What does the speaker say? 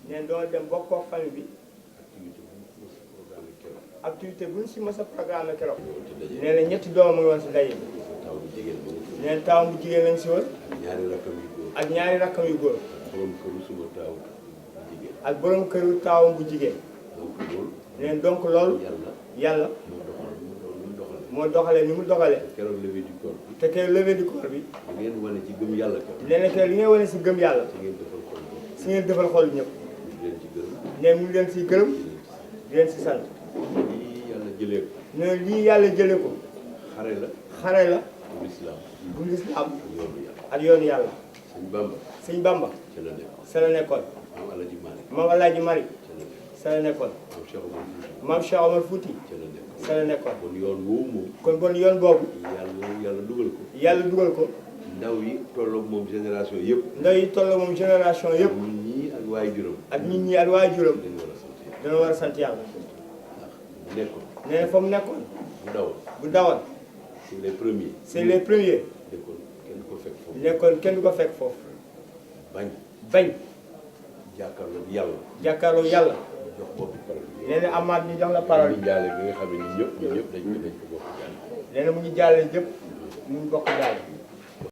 neen doon dem bokkoo famille bi activité bu ñu si mës a programme keroog nee na ñetti doomam a ngi woon si daje neen taawam bu jigéen lañ si woon ak ñaari rakkam yu góor ak borom këru taawam bu jigéen neen donc loolu yàlla moo doxalee ni mu doxalee te keroog levée du corps bi nee na keroog li ngeen wane si gëm yàlla si ngeen defal xol ñëpp ne mu ngi leen si gërëm di leen si sant ne lii yàlla jëlee ko xare la bu lislaam ak yoonu yàlla sëñ Bamba sa la nekkoon maam Alaaji Mari sa la nekkoon maam Cheikh Omar Fouti sa la nekkoon kon bon yoon boobu yàlla dugal ko ndaw yi tolloog moom génération yëpp ndaw yi tolloog moom génération yëpp ak nit ñi ak waay juróom dana war a sant yàlla nee na fa mu nekkoon bu dawal c'est les premiers nekkoon kenn du ko fekk foofu bañ jàkkaarloo yàlla jox boppi parole nee na amaat ñu jox la parole bi jaale bi nga xam ne ñun ñëpp dañ ko bokk jaale nee na mu ngi jaale jëpp mu ngi bokk jaale